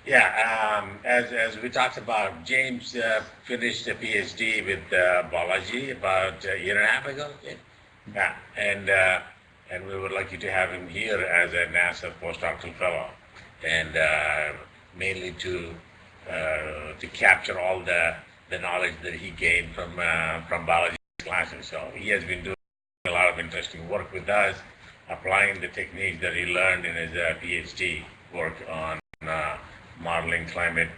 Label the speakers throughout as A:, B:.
A: As we talked about, James finished a PhD with biology about a year and a half ago. Yeah, and we would like you to have him here as a NASA postdoctoral fellow, and mainly to capture all the knowledge that he gained from biology classes. So he has been doing a lot of interesting work with us, applying the techniques that he learned in his PhD work on modeling climate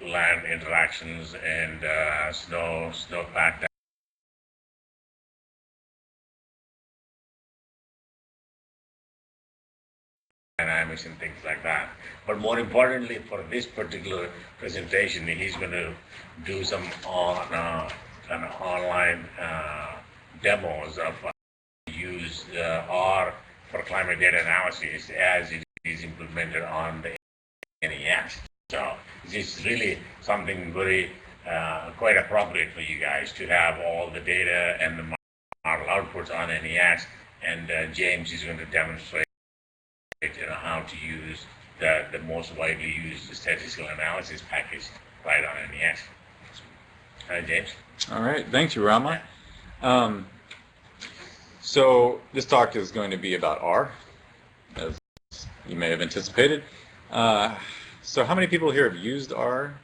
A: land interactions and snowpack dynamics and things like that. But more importantly, for this particular presentation, he's going to do some kind of online demos of use R for climate data analysis as it is implemented on the NEX. So this is really something very quite appropriate for you guys to have all the data and the model outputs on NEX, and James is going to demonstrate how to use the most widely used statistical analysis package right on NEX. James?
B: All right, thank you, Rama. So this talk is going to be about R, as you may have anticipated. So how many people here have used R?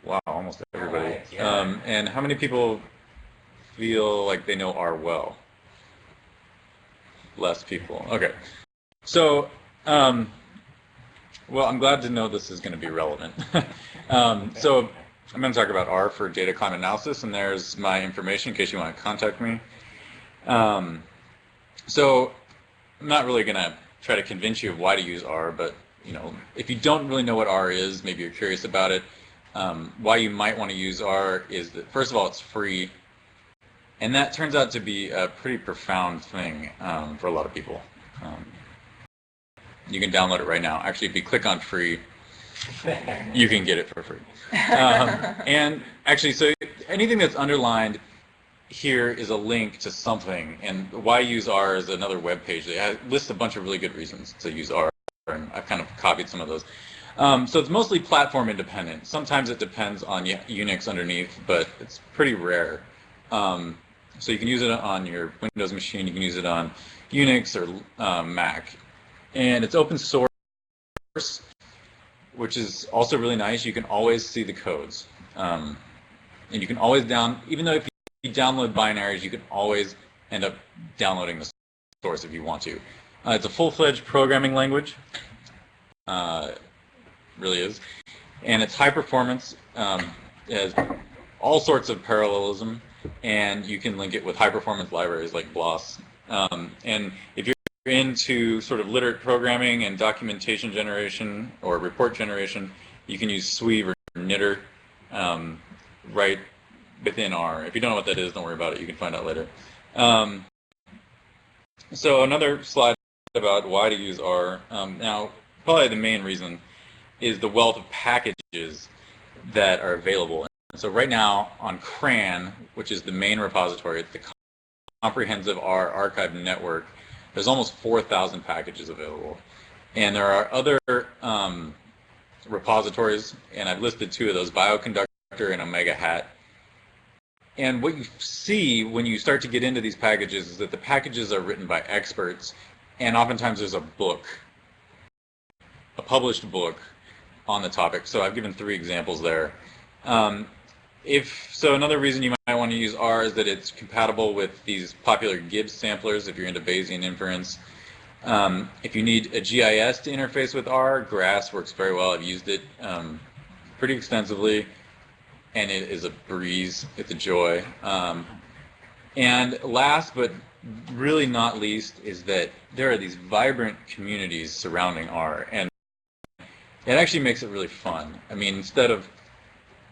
B: Wow, almost everybody.
A: Right, yeah.
B: And how many people feel like they know R well? Less people. Okay. So, well, I'm glad to know this is going to be relevant. So I'm going to talk about R for data climate analysis, and there's my information in case you want to contact me. So I'm not really going to try to convince you of why to use R, but if you don't really know what R is, maybe you're curious about it. Why you might want to use R is that, first of all, it's free, and that turns out to be a pretty profound thing for a lot of people. You can download it right now. Actually, if you click on free, you can get it for free. And actually, so anything that's underlined here is a link to something, and why use R is another web page that lists a bunch of really good reasons to use R, and I've kind of copied some of those. So it's mostly platform independent. Sometimes it depends on Unix underneath, but it's pretty rare. So you can use it on your Windows machine, you can use it on Unix or Mac. And it's open source, which is also really nice. You can always see the codes. And you can always even though if you download binaries, you can always end up downloading the source if you want to. It's a full-fledged programming language. Really is. And it's high performance. It has all sorts of parallelism, and you can link it with high performance libraries like BLOS. And if you're into sort of literate programming and documentation generation or report generation, you can use Sweave or Knitter right within R. If you don't know what that is, don't worry about it. You can find out later. So another slide about why to use R. Now, probably the main reason is the wealth of packages that are available. And so right now on CRAN, which is the main repository, it's the Comprehensive R Archive Network, there's almost 4,000 packages available. And there are other repositories, and I've listed two of those, Bioconductor and Omega Hat. And what you see when you start to get into these packages is that the packages are written by experts, and oftentimes there's a book, a published book on the topic. So I've given 3 examples there. So another reason you might want to use R is that it's compatible with these popular Gibbs samplers if you're into Bayesian inference. If you need a GIS to interface with R, GRASS works very well. I've used it pretty extensively, and it is a breeze. It's a joy. And last but really not least is that there are these vibrant communities surrounding R, and it actually makes it really fun. I mean, instead of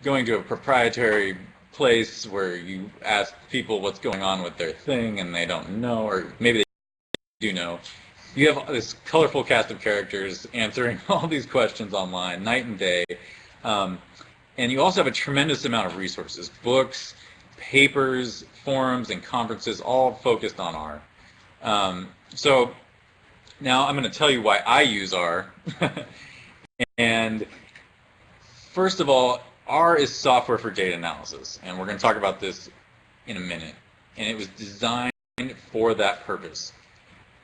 B: going to a proprietary place where you ask people what's going on with their thing and they don't know, or maybe they do know, you have this colorful cast of characters answering all these questions online night and day. And you also have a tremendous amount of resources, books, papers, forums, and conferences, all focused on R. So Now I'm going to tell you why I use R. And first of all, R is software for data analysis, and we're going to talk about this in a minute. And it was designed for that purpose.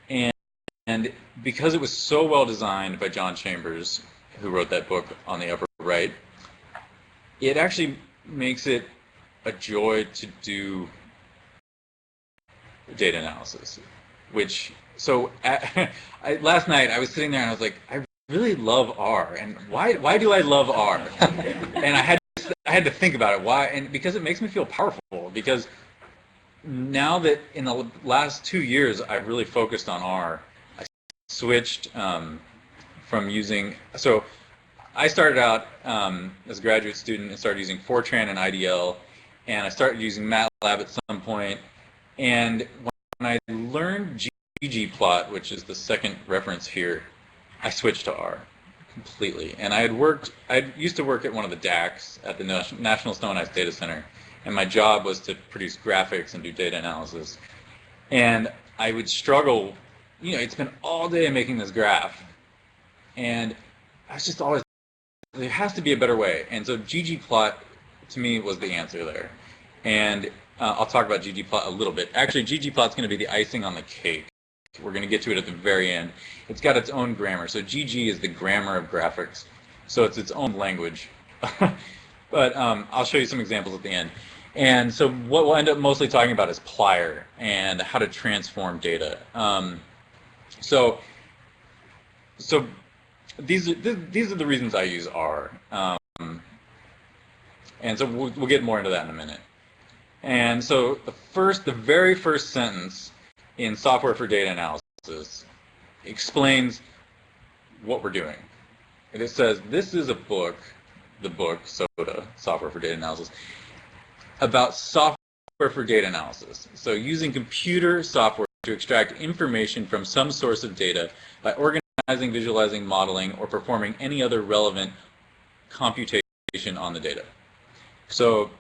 B: And because it was so well designed by John Chambers, who wrote that book on the upper right, it actually makes it a joy to do data analysis. Last night I was sitting there and I was like, I really love R, and why do I love R? And I had to think about it. Why? And because it makes me feel powerful. Because now that in the last 2 years I've really focused on R, I switched from using. So I started out as a graduate student and started using Fortran and IDL, and I started using MATLAB at some point. And when I learned ggplot, which is the second reference here, I switched to R completely. And I used to work at one of the DACs at the National Stone Ice Data Center, and my job was to produce graphics and do data analysis. And I would struggle, I'd spend all day making this graph, and I was just always, there has to be a better way. And so ggplot, to me, was the answer there. And I'll talk about ggplot a little bit. Actually, ggplot's going to be the icing on the cake. We're going to get to it at the very end. It's got its own grammar. So GG is the grammar of graphics. So it's its own language. But I'll show you some examples at the end. And so what we'll end up mostly talking about is Plier and how to transform data. So these are the reasons I use R. And so we'll get more into that in a minute. And so the very first sentence in Software for Data Analysis explains what we're doing. And it says, this is a book, the book, SODA, Software for Data Analysis, about software for data analysis. So using computer software to extract information from some source of data by organizing, visualizing, modeling, or performing any other relevant computation on the data. So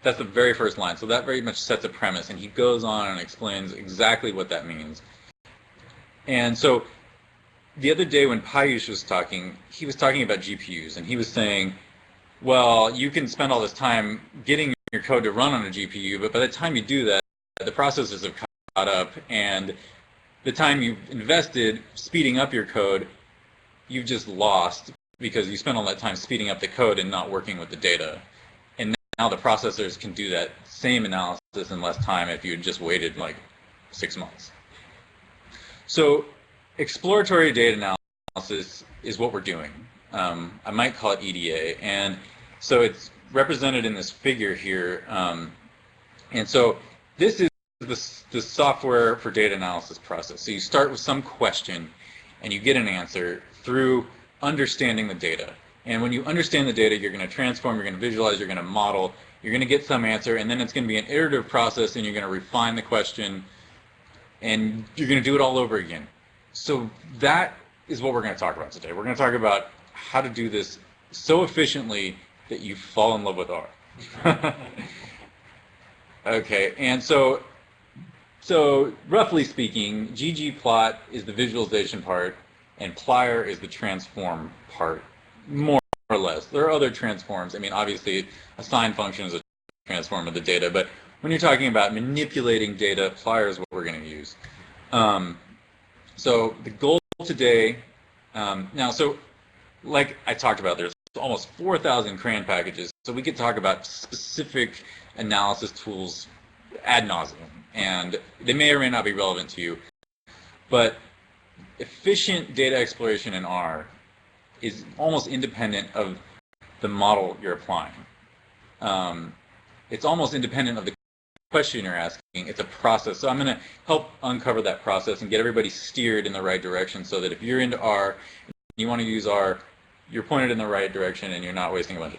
B: that's the very first line. So that very much sets a premise, and he goes on and explains exactly what that means. And so the other day when Payush was talking, he was talking about GPUs, and he was saying, well, you can spend all this time getting your code to run on a GPU, but by the time you do that, the processors have caught up, and the time you've invested speeding up your code, you've just lost because you spent all that time speeding up the code and not working with the data. And now the processors can do that same analysis in less time if you had just waited like 6 months. So exploratory data analysis is what we're doing. I might call it EDA. And so it's represented in this figure here. And so this is the software for data analysis process. So you start with some question and you get an answer through understanding the data. And when you understand the data, you're going to transform, you're going to visualize, you're going to model, you're going to get some answer, and then it's going to be an iterative process, and you're going to refine the question, and you're going to do it all over again. So that is what we're going to talk about today. We're going to talk about how to do this so efficiently that you fall in love with R. Okay, and so roughly speaking, ggplot is the visualization part, and Plier is the transform part, more or less. There are other transforms. I mean, obviously, a sine function is a transform of the data, but when you're talking about manipulating data, Plier is what we're going to use. So the goal today, so like I talked about, there's almost 4,000 CRAN packages, so we could talk about specific analysis tools ad nauseum, and they may or may not be relevant to you, but efficient data exploration in R is almost independent of the model you're applying. It's almost independent of the question you're asking. It's a process. So I'm going to help uncover that process and get everybody steered in the right direction so that if you're into R and you want to use R, you're pointed in the right direction and you're not wasting a bunch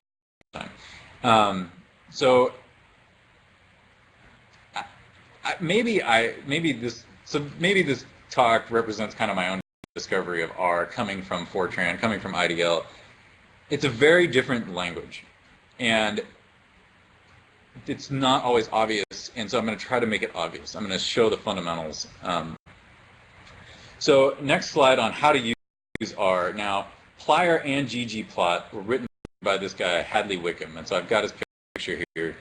B: of time. Maybe this talk represents kind of my own discovery of R coming from Fortran, coming from IDL. It's a very different language, and it's not always obvious, and so I'm going to try to make it obvious. I'm going to show the fundamentals. So next slide on how to use R. Now, plier and ggplot were written by this guy, Hadley Wickham, and so I've got his picture here.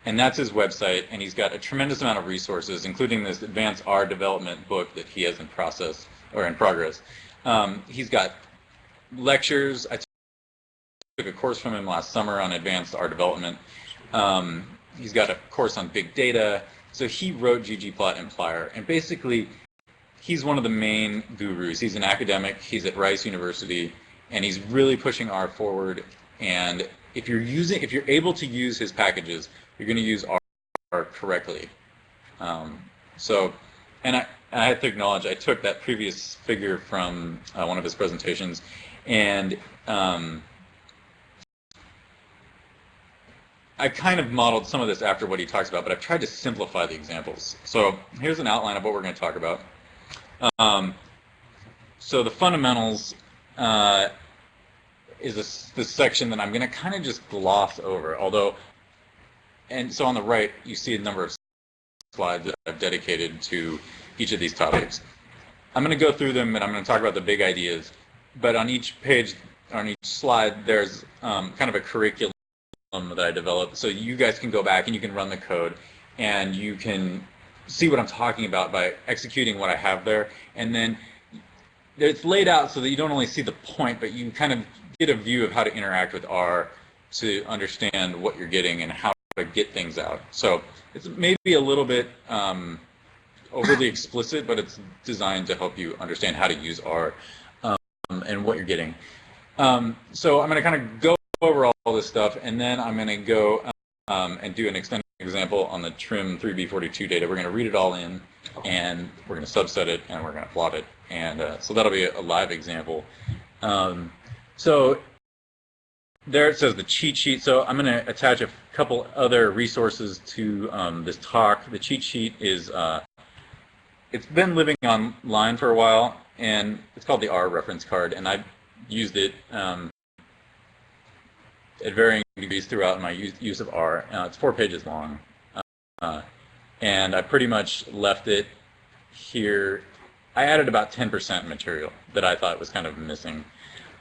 B: And that's his website, and he's got a tremendous amount of resources, including this advanced R development book that he has in process, or in progress. He's got lectures. I took a course from him last summer on advanced R development. He's got a course on big data. So he wrote ggplot and plier, and basically he's one of the main gurus. He's an academic, he's at Rice University, and he's really pushing R forward. And if you're able to use his packages, you're going to use R correctly. And I have to acknowledge, I took that previous figure from one of his presentations, and I kind of modeled some of this after what he talks about, but I've tried to simplify the examples. So here's an outline of what we're going to talk about. So the fundamentals is this section that I'm going to kind of just gloss over, although, and so on the right, you see a number of slides that I've dedicated to each of these topics. I'm going to go through them, and I'm going to talk about the big ideas, but on each page, on each slide, there's kind of a curriculum that I developed, so you guys can go back and you can run the code, and you can see what I'm talking about by executing what I have there, and then it's laid out so that you don't only see the point, but you kind of get a view of how to interact with R to understand what you're getting and how to get things out. So it's maybe a little bit overly explicit, but it's designed to help you understand how to use R and what you're getting. So I'm going to kind of go over all this stuff, and then I'm going to go and do an extended example on the trim 3B42 data. We're going to read it all in, and we're going to subset it, and we're going to plot it. And so that'll be a live example. So there it says the cheat sheet. So I'm going to attach a couple other resources to this talk. The cheat sheet is, it's been living online for a while, and it's called the R reference card, and I've used it at varying degrees throughout my use of R. It's 4 pages long, and I pretty much left it here. I added about 10% material that I thought was kind of missing.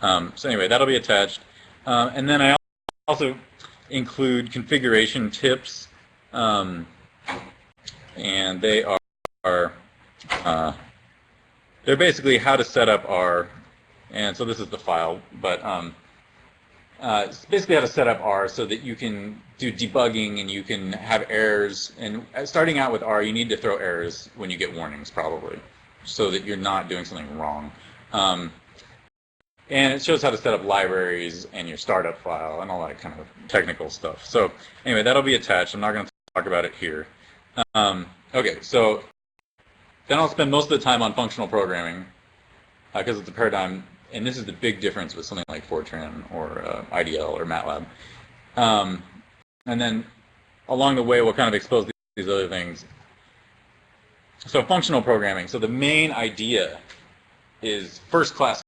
B: So anyway, that'll be attached. And then I also include configuration tips, and they are they're basically how to set up R. And so this is the file, but it's basically how to set up R so that you can do debugging and you can have errors. And starting out with R, you need to throw errors when you get warnings, probably, so that you're not doing something wrong. And it shows how to set up libraries and your startup file and all that kind of technical stuff. So anyway, that'll be attached. I'm not going to talk about it here. Okay, so then I'll spend most of the time on functional programming because it's a paradigm. And this is the big difference with something like Fortran or IDL or MATLAB. And then along the way, we'll kind of expose these other things. So functional programming. So the main idea is first-class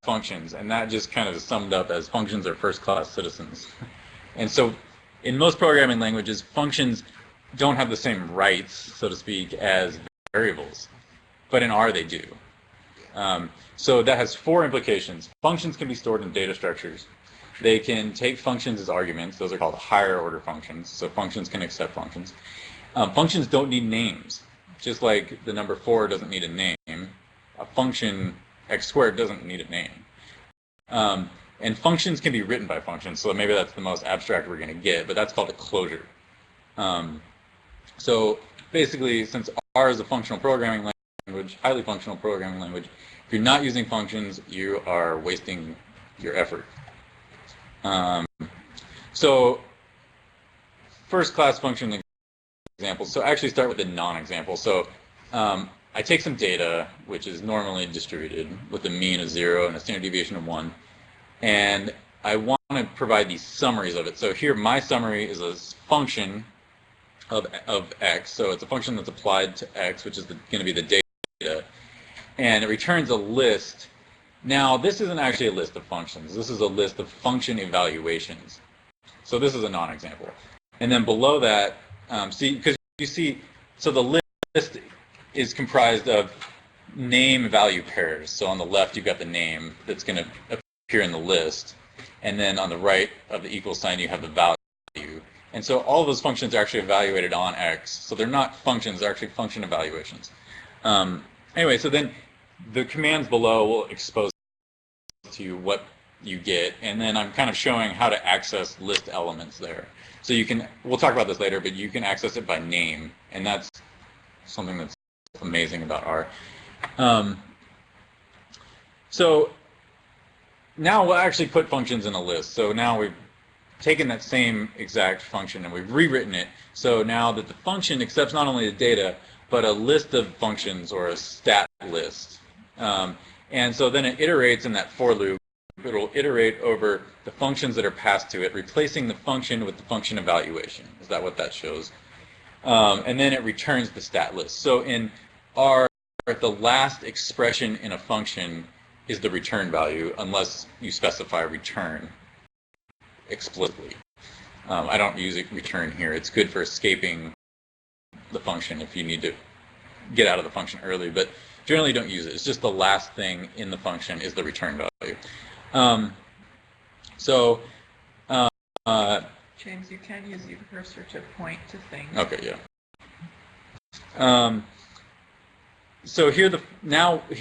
B: functions, and that just kind of is summed up as functions are first-class citizens. And so in most programming languages, functions don't have the same rights, so to speak, as variables. But in R, they do. So that has 4 implications. Functions can be stored in data structures. They can take functions as arguments. Those are called higher order functions. So functions can accept functions. Functions don't need names. Just like the number 4 doesn't need a name, a function x squared doesn't need a name. And functions can be written by functions. So maybe that's the most abstract we're going to get, but that's called a closure. So basically, since R is a functional programming language, highly functional programming language, if you're not using functions, you are wasting your effort. So first-class function examples. So actually start with a non-example. So I take some data, which is normally distributed with a mean of 0 and a standard deviation of 1, and I want to provide these summaries of it. So here my summary is a function of x. So it's a function that's applied to x, which is going to be the data. And it returns a list. Now, this isn't actually a list of functions. This is a list of function evaluations. So this is a non-example. And then below that, because you see, so the list is comprised of name value pairs. So on the left, you've got the name that's going to appear in the list. And then on the right of the equal sign, you have the value. And so all of those functions are actually evaluated on X. So they're not functions, they're actually function evaluations. Anyway, so then the commands below will expose to you what you get. And then I'm kind of showing how to access list elements there. So you can, we'll talk about this later, but you can access it by name. And that's something that's amazing about R. So now we'll actually put functions in a list. So now we've taken that same exact function and we've rewritten it. So now that the function accepts not only the data, but a list of functions or a stat list. And so then it iterates in that for loop. It'll iterate over the functions that are passed to it, replacing the function with the function evaluation. Is that what that shows? And then it returns the stat list. So in R, the last expression in a function is the return value, unless you specify return explicitly. I don't use a return here. It's good for escaping the function if you need to get out of the function early, but generally don't use it. It's just the last thing in the function is the return value.
C: James, you can use the cursor to point to things.
B: Okay, yeah. So here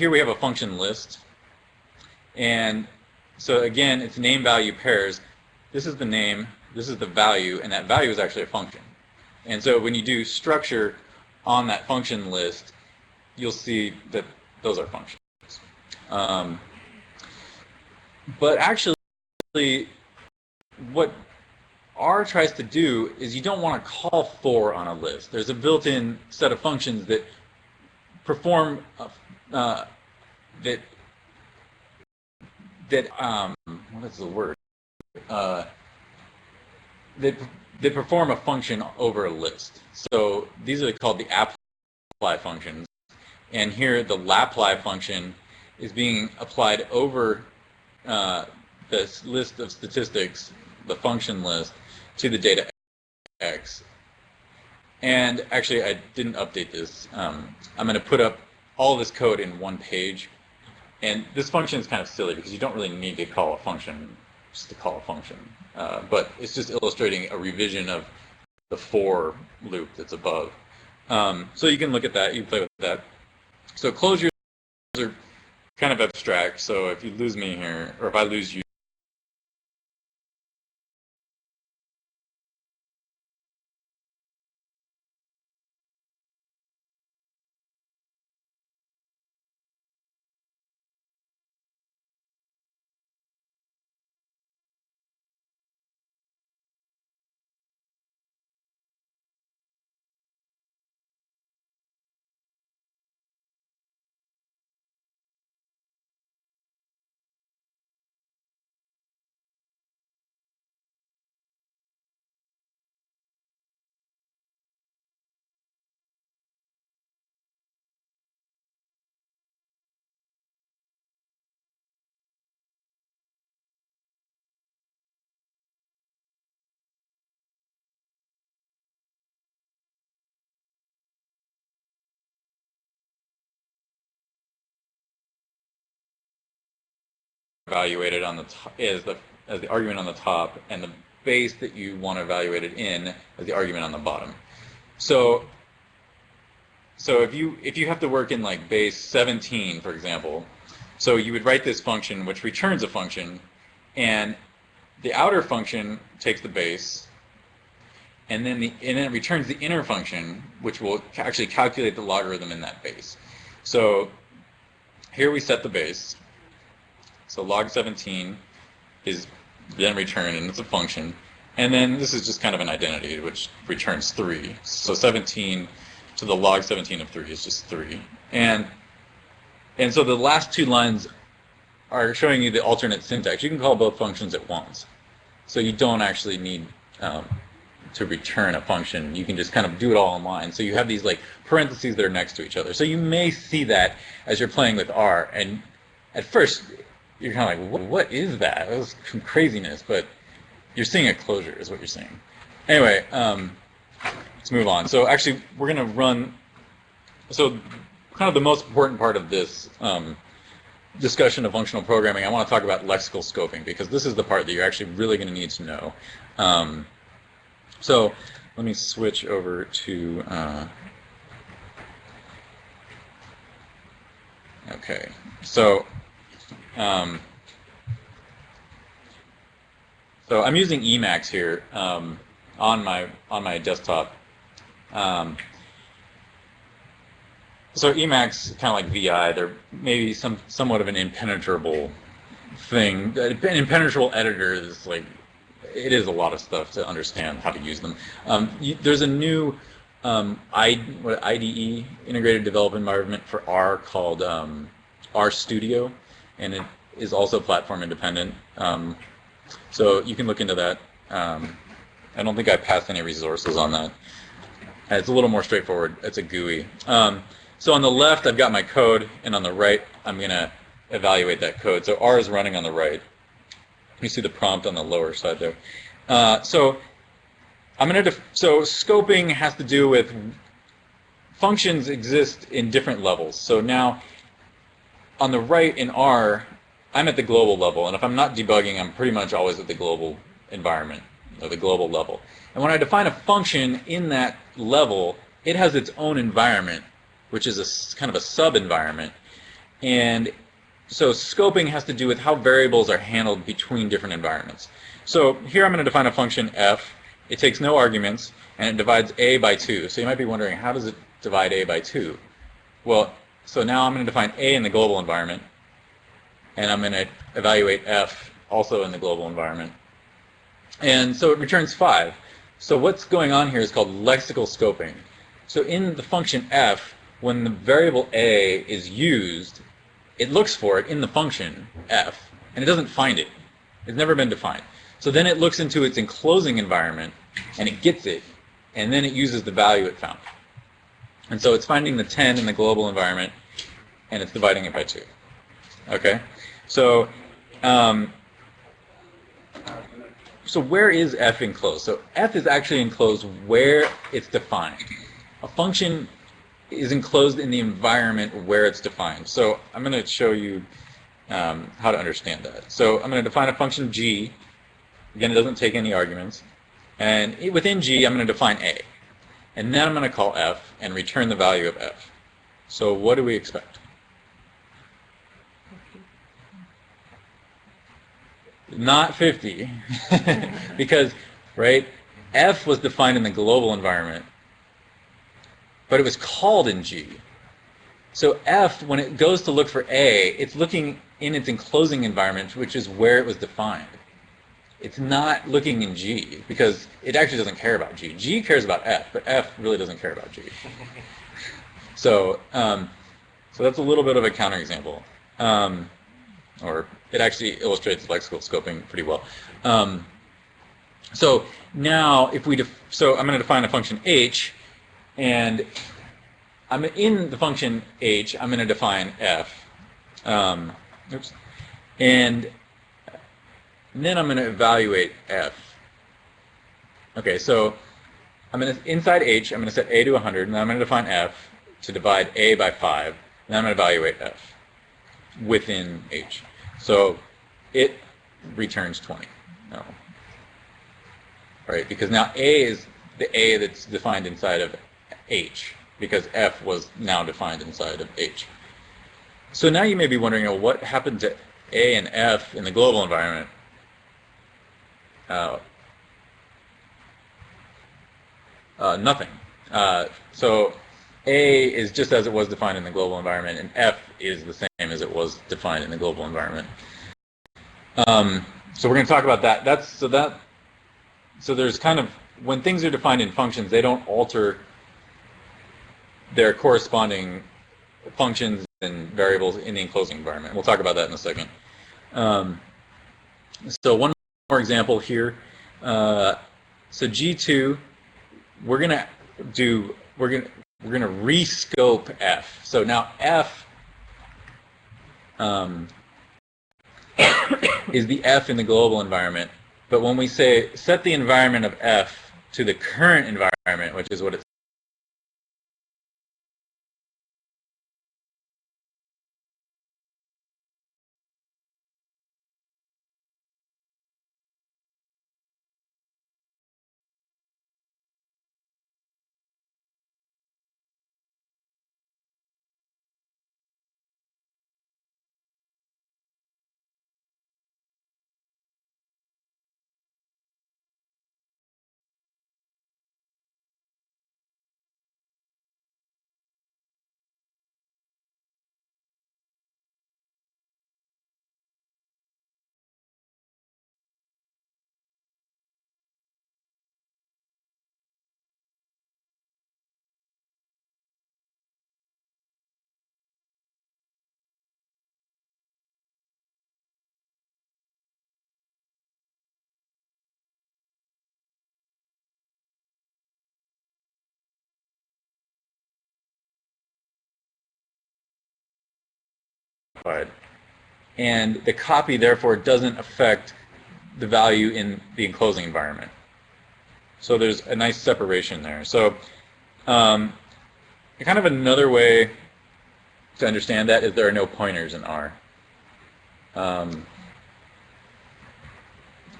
B: we have a function list, and so again it's name value pairs. This is the name, this is the value, and that value is actually a function. And so when you do structure on that function list, you'll see that those are functions. But actually, what R tries to do is you don't want to call for on a list. There's a built-in set of functions that perform what is the word? That perform a function over a list. So these are called the apply functions. And here the lapply function is being applied over this list of statistics, the function list, to the data X. And actually, I didn't update this. I'm going to put up all this code in one page. And this function is kind of silly because you don't really need to call a function just to call a function. But it's just illustrating a revision of the for loop that's above. So you can look at that, you can play with that. So closures are kind of abstract. So if you lose me here, or if I lose you, evaluated on the top as the argument on the top, and the base that you want to evaluate it in as the argument on the bottom. So if you have to work in like base 17, for example, so you would write this function which returns a function, and the outer function takes the base, and then it returns the inner function, which will actually calculate the logarithm in that base. So here we set the base. So log 17 is then returned, and it's a function. And then this is just kind of an identity, which returns 3. So 17 to the log 17 of 3 is just 3. And so the last two lines are showing you the alternate syntax. You can call both functions at once. So you don't actually need to return a function. You can just kind of do it all in line. So you have these like parentheses that are next to each other. So you may see that as you're playing with R. And at first, you're kind of like, what is that? That was some craziness, but you're seeing a closure is what you're seeing. Anyway, let's move on. So actually, we're going to run, so kind of the most important part of this discussion of functional programming, I want to talk about lexical scoping, because this is the part that you're actually really going to need to know. So let me switch over to okay. So so I'm using Emacs here on my desktop. So Emacs, kind of like VI, they're maybe somewhat of an impenetrable thing. An impenetrable editor is like, it is a lot of stuff to understand how to use them. There's a new IDE, Integrated Development Environment for R, called RStudio, and it is also platform independent. So you can look into that. I don't think I passed any resources on that. It's a little more straightforward. It's a GUI. So on the left, I've got my code, and on the right, I'm going to evaluate that code. So R is running on the right. You see the prompt on the lower side there. So scoping has to do with functions exist in different levels. So now, on the right in R, I'm at the global level, and if I'm not debugging, I'm pretty much always at the global environment, or the global level. And when I define a function in that level, it has its own environment, which is a kind of a sub-environment. And so scoping has to do with how variables are handled between different environments. So here I'm going to define a function f. It takes no arguments, and it divides a by 2. So you might be wondering, how does it divide a by 2? Well, so now I'm going to define a in the global environment, and I'm going to evaluate f also in the global environment. And so it returns 5. So what's going on here is called lexical scoping. So in the function f, when the variable a is used, it looks for it in the function f, and it doesn't find it. It's never been defined. So then it looks into its enclosing environment, and it gets it, and then it uses the value it found. And so it's finding the 10 in the global environment, and it's dividing it by 2. Okay? So, so where is f enclosed? So f is actually enclosed where it's defined. A function is enclosed in the environment where it's defined. So I'm going to show you how to understand that. So I'm going to define a function g. Again, it doesn't take any arguments. And within g, I'm going to define a. And then I'm going to call f and return the value of f. So what do we expect? Not 50. Because, right, f was defined in the global environment, but it was called in G. So f, when it goes to look for a, it's looking in its enclosing environment, which is where it was defined. It's not looking in G, because it actually doesn't care about G. G cares about f, but f really doesn't care about G. So, so that's a little bit of a counterexample. Or it actually illustrates lexical scoping pretty well. So now, if we so I'm going to define a function h, and I'm in the function h. I'm going to define f. Oops. And then I'm going to evaluate f. Okay, so I'm going to inside h. I'm going to set a to 100, and then I'm going to define f to divide a by 5, and then I'm going to evaluate f within h. So it returns 20. No. Right? Because now a is the a that's defined inside of h, because f was now defined inside of h. So now you may be wondering, well, what happened to a and f in the global environment? Nothing. So a is just as it was defined in the global environment, and f is the same as it was defined in the global environment. So we're going to talk about that. So there's kind of, when things are defined in functions, they don't alter their corresponding functions and variables in the enclosing environment. We'll talk about that in a second. So one more example here. So G2, we're gonna rescope f. So now f is the f in the global environment. But when we say set the environment of f to the current environment, which is what it modified. And the copy, therefore, doesn't affect the value in the enclosing environment. So there's a nice separation there. So kind of another way to understand that is there are no pointers in R.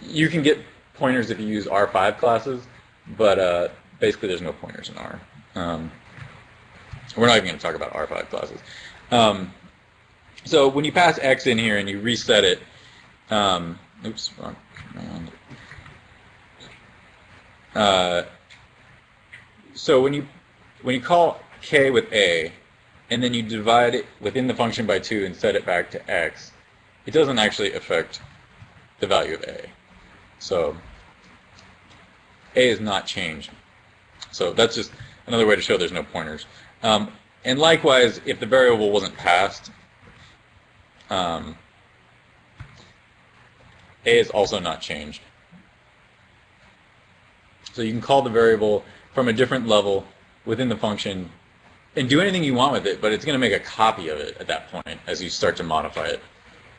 B: You can get pointers if you use R5 classes, but basically there's no pointers in R. We're not even going to talk about R5 classes. So when you pass X in here and you reset it, oops, wrong command. So when you call K with A, and then you divide it within the function by 2 and set it back to X, it doesn't actually affect the value of A. So A is not changed. So that's just another way to show there's no pointers. And likewise, if the variable wasn't passed, A is also not changed. So you can call the variable from a different level within the function and do anything you want with it, but it's going to make a copy of it at that point as you start to modify it.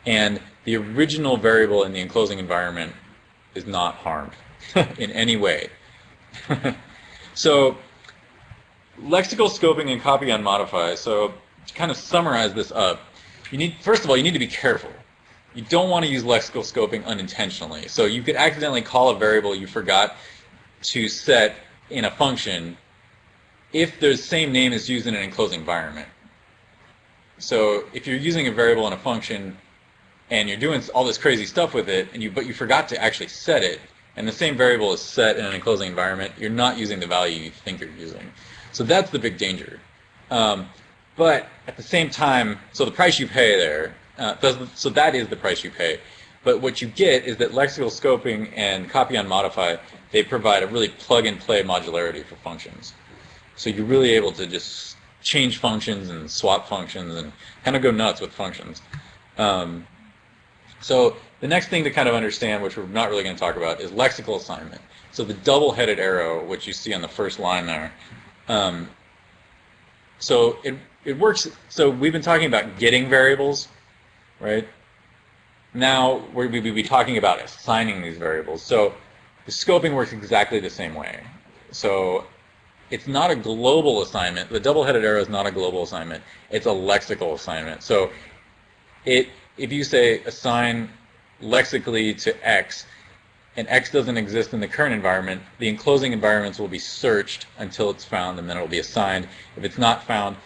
B: And the original variable in the enclosing environment is not harmed in any way. So lexical scoping and copy on modify. So to kind of summarize this up, first of all, you need to be careful. You don't want to use lexical scoping unintentionally. So you could accidentally call a variable you forgot to set in a function if the same name is used in an enclosing environment. So if you're using a variable in a function and you're doing all this crazy stuff with it, but you forgot to actually set it, and the same variable is set in an enclosing environment, you're not using the value you think you're using. So that's the big danger. But at the same time, so the price you pay there, so that is the price you pay. But what you get is that lexical scoping and copy on modify, they provide a really plug-and-play modularity for functions. So you're really able to just change functions and swap functions and kind of go nuts with functions. So the next thing to kind of understand, which we're not really going to talk about, is lexical assignment. So the double-headed arrow, which you see on the first line there. So it works. So we've been talking about getting variables, right? Now we'll be talking about assigning these variables. So the scoping works exactly the same way. So it's not a global assignment. The double-headed arrow is not a global assignment. It's a lexical assignment. So if you say assign lexically to X, and X doesn't exist in the current environment, the enclosing environments will be searched until it's found, and then it will be assigned. If it's not found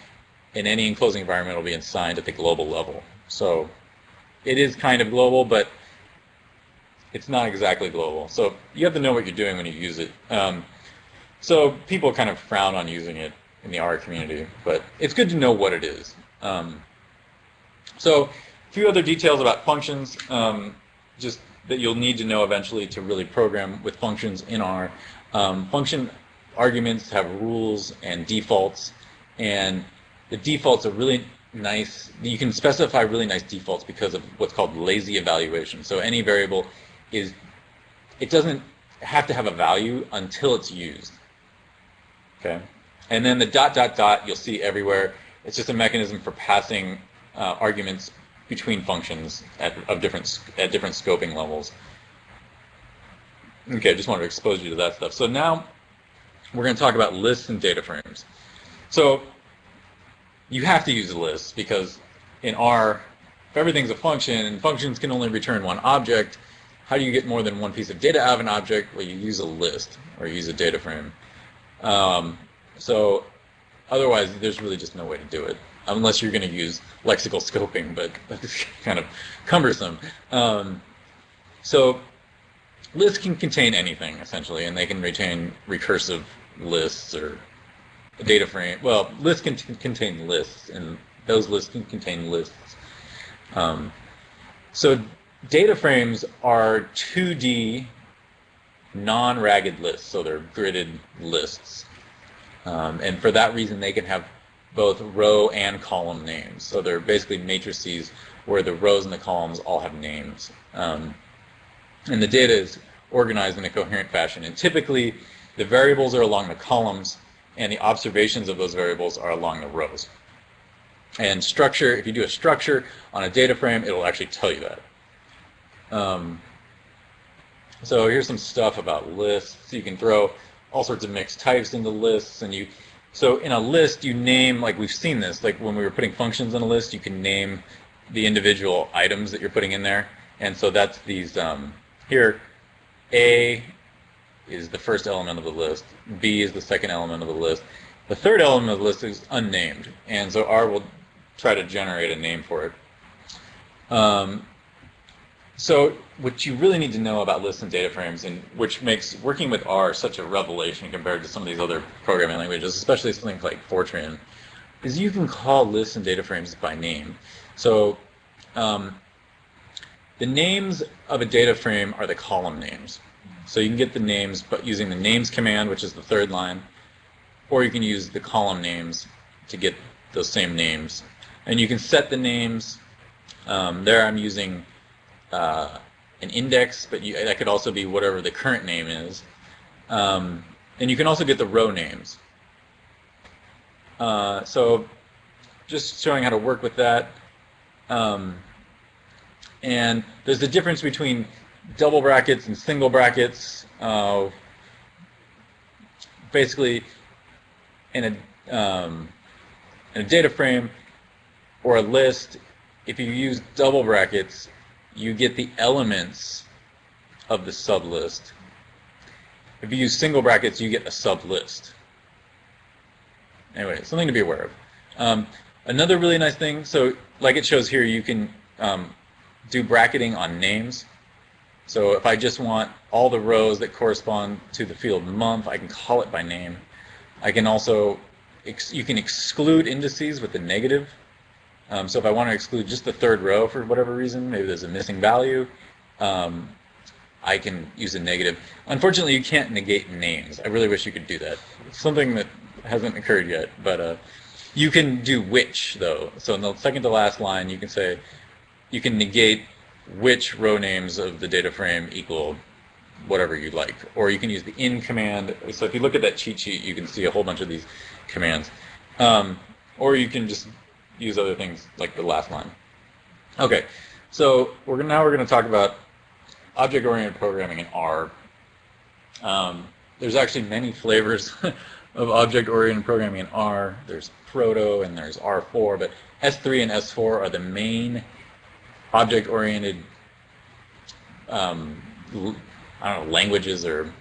B: in any enclosing environment, it will be assigned at the global level. So it is kind of global, but it's not exactly global. So you have to know what you're doing when you use it. So people kind of frown on using it in the R community, but it's good to know what it is. So a few other details about functions, just that you'll need to know eventually to really program with functions in R. Function arguments have rules and defaults, and the defaults are really nice. You can specify really nice defaults because of what's called lazy evaluation. So any variable it doesn't have to have a value until it's used. Okay, and then the ... you'll see everywhere. It's just a mechanism for passing arguments between functions at different scoping levels. Okay, I just wanted to expose you to that stuff. So now we're going to talk about lists and data frames. So you have to use lists because in R, if everything's a function and functions can only return one object, how do you get more than one piece of data out of an object? Well, you use a list or you use a data frame. So otherwise, there's really just no way to do it, unless you're going to use lexical scoping, but that's kind of cumbersome. So lists can contain anything, essentially, and they can retain recursive lists or a data frame. Well, lists can contain lists, and those lists can contain lists. So data frames are 2D non-ragged lists, so they're gridded lists. And for that reason, they can have both row and column names. So they're basically matrices where the rows and the columns all have names. And the data is organized in a coherent fashion. And typically, the variables are along the columns, and the observations of those variables are along the rows. And structure, if you do a structure on a data frame, it'll actually tell you that. So here's some stuff about lists. You can throw all sorts of mixed types into lists, and so in a list you name, like we've seen this, like when we were putting functions in a list, you can name the individual items that you're putting in there. And so that's these, here, A is the first element of the list, B is the second element of the list. The third element of the list is unnamed, and so R will try to generate a name for it. So what you really need to know about lists and data frames, and which makes working with R such a revelation compared to some of these other programming languages, especially something like Fortran, is you can call lists and data frames by name. So the names of a data frame are the column names. So you can get the names but using the names command, which is the third line, or you can use the column names to get those same names. And you can set the names. There I'm using an index, but that could also be whatever the current name is. And you can also get the row names. So just showing how to work with that. And there's the difference between double brackets and single brackets. Basically, in a data frame or a list, if you use double brackets, you get the elements of the sublist. If you use single brackets, you get a sublist. Anyway, something to be aware of. Another really nice thing, so like it shows here, you can do bracketing on names. So if I just want all the rows that correspond to the field month, I can call it by name. I can also, you can exclude indices with the negative. So if I want to exclude just the third row for whatever reason, maybe there's a missing value, I can use a negative. Unfortunately, you can't negate names. I really wish you could do that. It's something that hasn't occurred yet, but you can do which, though. So in the second to last line, you can say, you can negate which row names of the data frame equal whatever you'd like. Or you can use the in command. So if you look at that cheat sheet, you can see a whole bunch of these commands. Or you can just use other things like the last line. Okay, so now we're going to talk about object-oriented programming in R. There's actually many flavors of object-oriented programming in R. There's Proto and there's R4, but S3 and S4 are the main object-oriented I don't know, languages or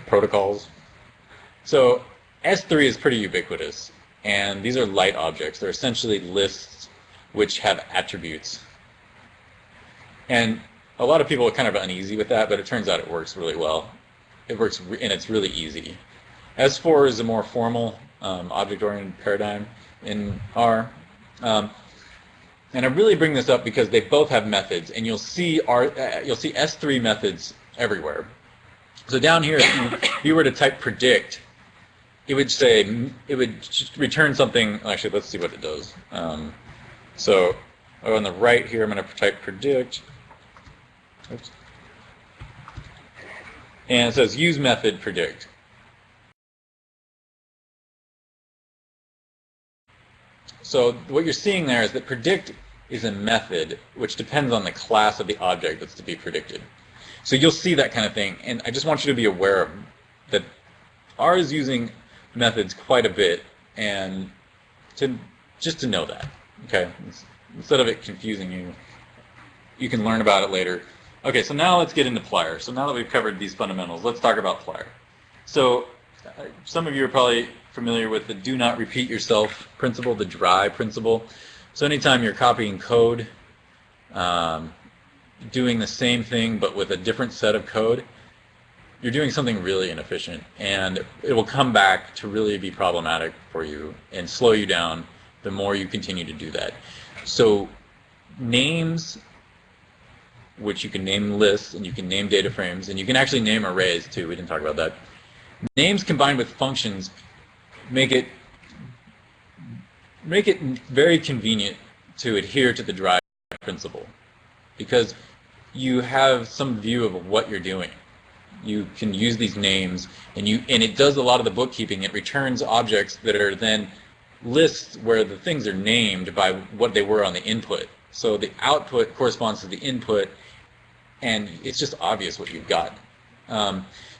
B: protocols. So S3 is pretty ubiquitous, and these are light objects. They're essentially lists which have attributes. And a lot of people are kind of uneasy with that, but it turns out it works really well. It works, and it's really easy. S4 is a more formal object-oriented paradigm in R. And I really bring this up because they both have methods, and you'll see S3 methods everywhere. So down here, if you were to type predict, it would just return something. Actually, let's see what it does. So on the right here, I'm going to type predict. Oops. And it says use method predict. So what you're seeing there is that predict is a method which depends on the class of the object that's to be predicted. So you'll see that kind of thing, and I just want you to be aware of that R is using methods quite a bit, and just to know that, okay? Instead of it confusing you, you can learn about it later. Okay, so now let's get into plier. So now that we've covered these fundamentals, let's talk about plier. So some of you are probably familiar with the do not repeat yourself principle, the dry principle. So anytime you're copying code, doing the same thing but with a different set of code, you're doing something really inefficient, and it will come back to really be problematic for you and slow you down the more you continue to do that. So names, which you can name lists, and you can name data frames, and you can actually name arrays too. We didn't talk about that. Names combined with functions make it very convenient to adhere to the dry principle, because you have some view of what you're doing. You can use these names, and it does a lot of the bookkeeping. It returns objects that are then lists where the things are named by what they were on the input. So the output corresponds to the input, and it's just obvious what you've got.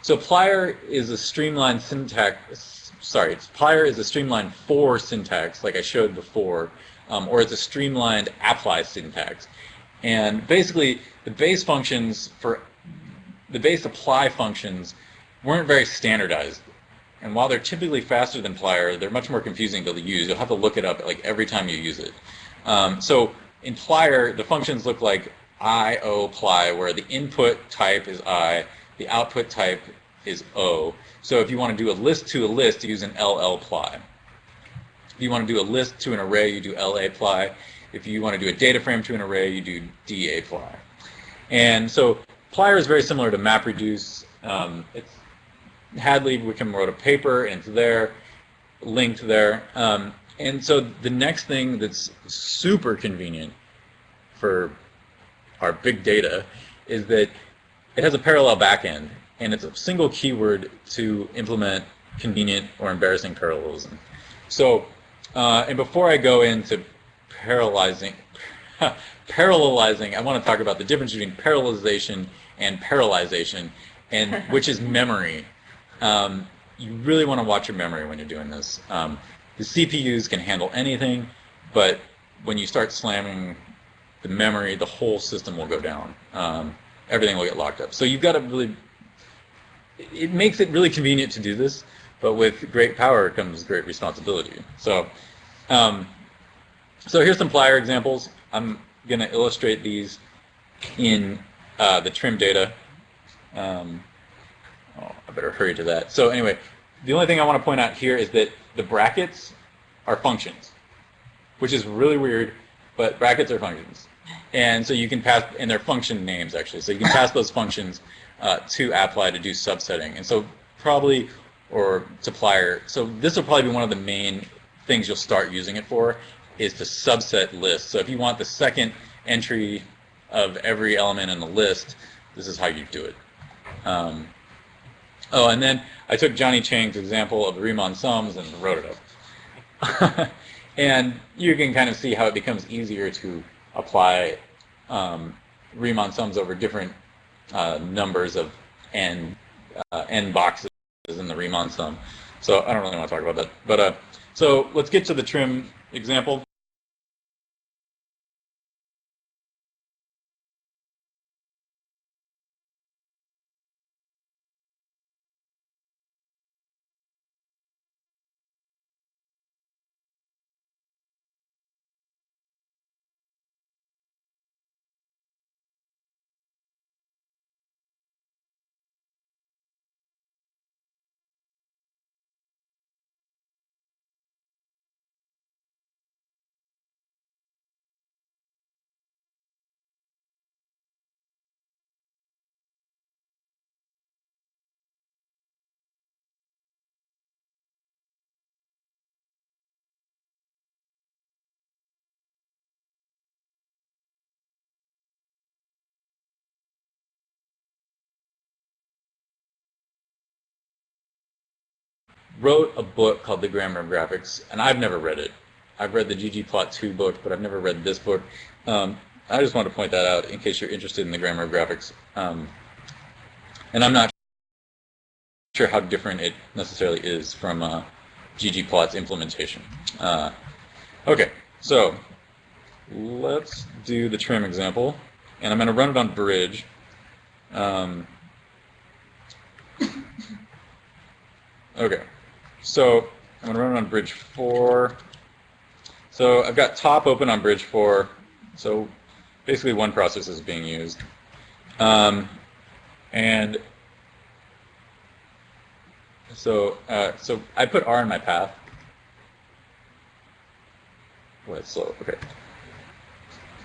B: So Plier is a streamlined syntax. Sorry, Plier is a streamlined for syntax, like I showed before, or it's a streamlined apply syntax. And basically, the base functions for the base apply functions weren't very standardized. And while they're typically faster than Plier, they're much more confusing to use. You'll have to look it up like every time you use it. So in Plier, the functions look like I/O-ply, where the input type is I, the output type is O. So if you want to do a list to a list, you use an LL-ply. If you want to do a list to an array, you do LA-ply. If you want to do a data frame to an array, you do DA-ply. And so Plier is very similar to MapReduce. Hadley Wickham wrote a paper, and it's there, linked there. And so the next thing that's super convenient for our big data is that it has a parallel backend, and it's a single keyword to implement convenient or embarrassing parallelism. So, and before I go into parallelizing, I want to talk about the difference between parallelization and parallelization, and which is memory. You really want to watch your memory when you're doing this. The CPUs can handle anything, but when you start slamming the memory, the whole system will go down. Everything will get locked up. So you've got to really, it makes it really convenient to do this, but with great power comes great responsibility. So, so here's some Plier examples. I'm going to illustrate these in the trim data. Oh, I better hurry to that. So anyway, the only thing I want to point out here is that the brackets are functions, which is really weird, but brackets are functions. And so you can pass, and they're function names actually, so you can pass those functions to apply to do subsetting. And so probably, or to Plier, so this will probably be one of the main things you'll start using it for, is to subset lists. So if you want the second entry of every element in the list, this is how you do it. Oh, and then I took Johnny Chang's example of the Riemann sums and wrote it up. And you can kind of see how it becomes easier to apply Riemann sums over different numbers of n boxes in the Riemann sum. So I don't really want to talk about that. But so let's get to the trim example. Wrote a book called The Grammar of Graphics, and I've never read it. I've read the ggplot 2 book, but I've never read this book. I just want to point that out in case you're interested in the grammar of graphics. And I'm not sure how different it necessarily is from ggplot's implementation. Okay, so let's do the trim example, and I'm going to run it on Bridge. Okay. So I'm going to run it on bridge 4. So I've got top open on bridge 4. So basically one process is being used. And so so I put R in my path. Well, it's slow. Okay.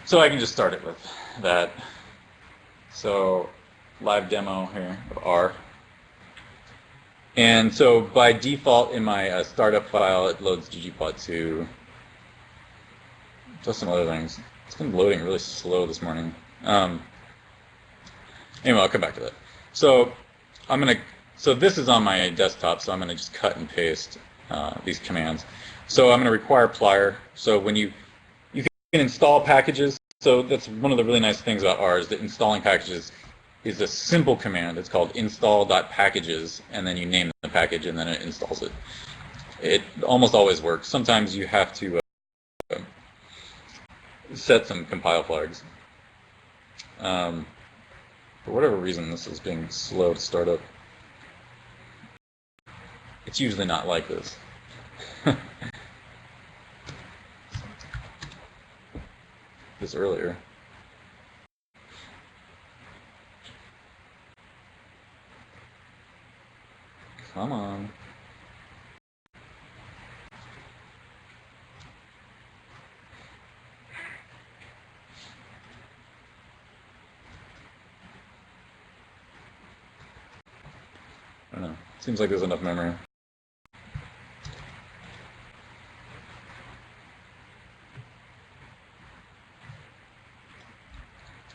B: So I can just start it with that. So live demo here of R. And so by default in my startup file, it loads ggplot2. Does some other things. It's been loading really slow this morning. Anyway, I'll come back to that. So so this is on my desktop, so I'm gonna just cut and paste these commands. So I'm going to require plier. So when you can install packages. So that's one of the really nice things about R is that installing packages is a simple command. It's called install.packages, and then you name the package, and then it installs it. It almost always works. Sometimes you have to set some compile flags. For whatever reason, this is being slow to start up. It's usually not like this. This earlier. Come on. I don't know. Seems like there's enough memory.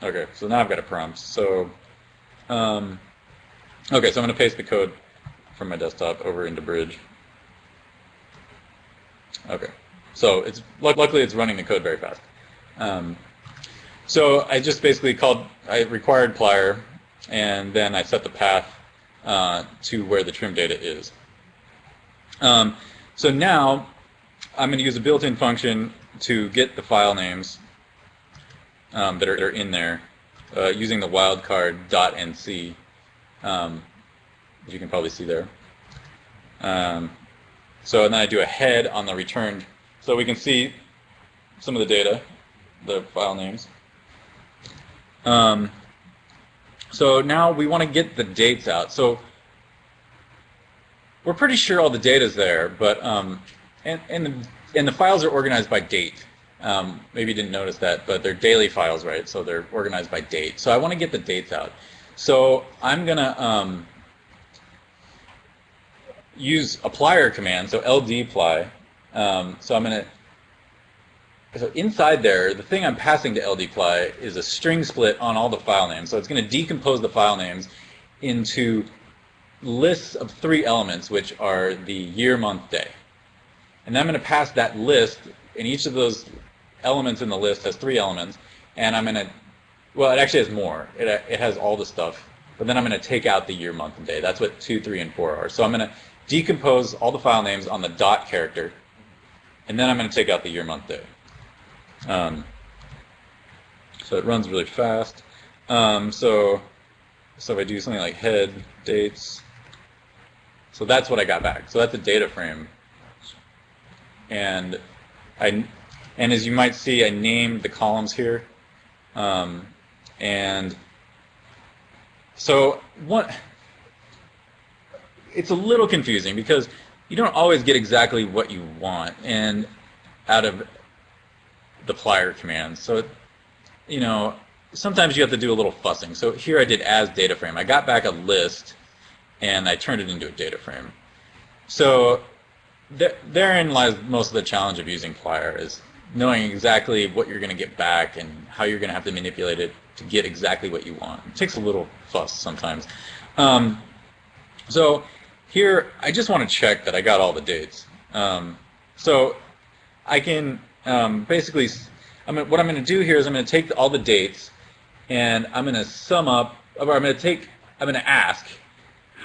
B: Okay, so now I've got a prompt. So, okay, so I'm going to paste the code from my desktop over into Bridge. Okay, so it's luckily it's running the code very fast. So I just basically I required plier, and then I set the path to where the trim data is. So now I'm going to use a built-in function to get the file names that are in there using the wildcard .nc, as you can probably see there. So then I do a head on the returned, so we can see some of the data, the file names. So now we want to get the dates out. So we're pretty sure all the data is there, but and the files are organized by date. Maybe you didn't notice that, but they're daily files, right? So they're organized by date. So I want to get the dates out. So I'm going to use a plier command, so ldply. So I'm going to, so inside there, the thing I'm passing to ldply is a string split on all the file names. So it's going to decompose the file names into lists of 3 elements, which are the year, month, day. And then I'm going to pass that list, and each of those elements in the list has 3 elements, and I'm going to, well, it actually has more. It has all the stuff, but then I'm going to take out the year, month, and day. That's what 2, 3, and 4 are. So I'm going to decompose all the file names on the dot character, and then I'm going to take out the year, month, day. So it runs really fast. So if I do something like head, dates, so that's what I got back. So that's a data frame. And as you might see, I named the columns here. And so it's a little confusing because you don't always get exactly what you want and out of the plier command. So, you know, sometimes you have to do a little fussing. So here I did as data frame. I got back a list and I turned it into a data frame. So therein lies most of the challenge of using plier, is knowing exactly what you're going to get back and how you're going to have to manipulate it to get exactly what you want. It takes a little fuss sometimes. So here I just want to check that I got all the dates. So I can basically, what I'm going to do here is I'm going to take all the dates and I'm going to sum up, or I'm going to ask,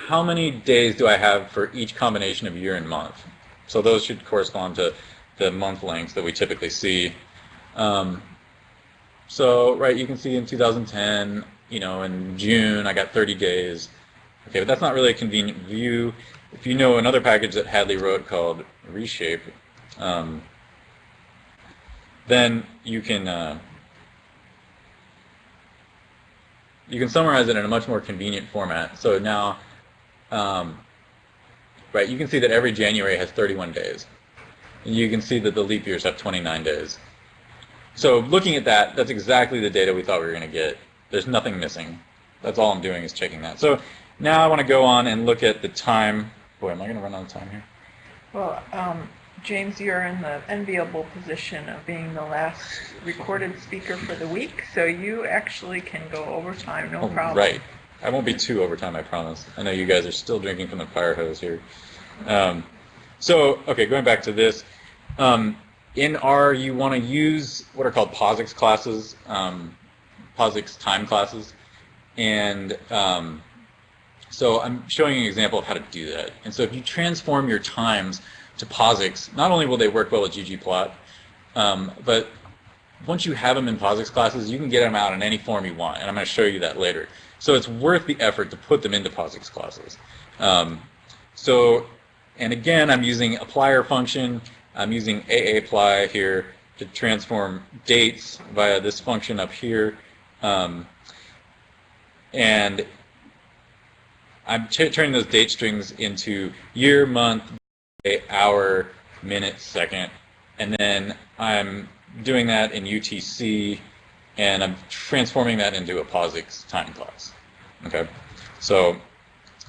B: how many days do I have for each combination of year and month? So those should correspond to the month lengths that we typically see. So, right, you can see in 2010, you know, in June, I got 30 days. Okay, but that's not really a convenient view. If you know another package that Hadley wrote called Reshape, then you can summarize it in a much more convenient format. So now, right, you can see that every January has 31 days. And you can see that the leap years have 29 days. So looking at that, that's exactly the data we thought we were going to get. There's nothing missing. That's all I'm doing is checking that. So now I want to go on and look at the time. Boy, am I going to run out of time here?
C: Well, James, you're in the enviable position of being the last recorded speaker for the week, so you actually can go overtime, no problem.
B: Right. I won't be too overtime, I promise. I know you guys are still drinking from the fire hose here. So, okay, going back to this. In R, you want to use what are called POSIX classes, POSIX time classes, and so I'm showing you an example of how to do that. And so if you transform your times to POSIX, not only will they work well with ggplot, but once you have them in POSIX classes, you can get them out in any form you want, and I'm going to show you that later. So it's worth the effort to put them into POSIX classes. And again, I'm using applier function. I'm using aapply here to transform dates via this function up here. And I'm turning those date strings into year, month, day, hour, minute, second. And then I'm doing that in UTC, and I'm transforming that into a POSIX time class. Okay, so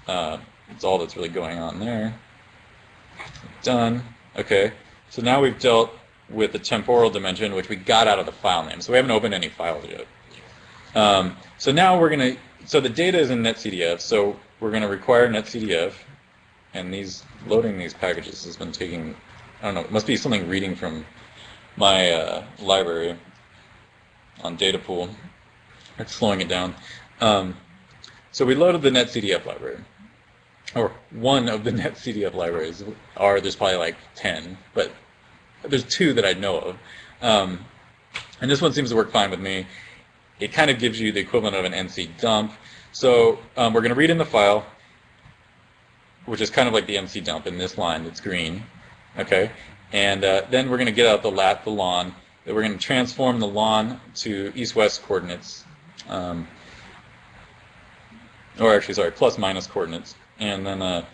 B: that's all that's really going on there. Done. Okay, so now we've dealt with the temporal dimension, which we got out of the file name. So we haven't opened any files yet. So now we're going to, so the data is in netcdf, so we're going to require netcdf, and loading these packages has been taking, I don't know, it must be something reading from my library on data pool. It's slowing it down. So we loaded the netcdf library, or one of the netcdf libraries. There's probably like 10, but there's 2 that I know of. And this one seems to work fine with me. It kind of gives you the equivalent of an NC dump. So we're going to read in the file, which is kind of like the NC dump in this line that's green. Okay, and then we're going to get out the lat, the lon. Then we're going to transform the lon to east-west coordinates, or actually, sorry, plus-minus coordinates. And then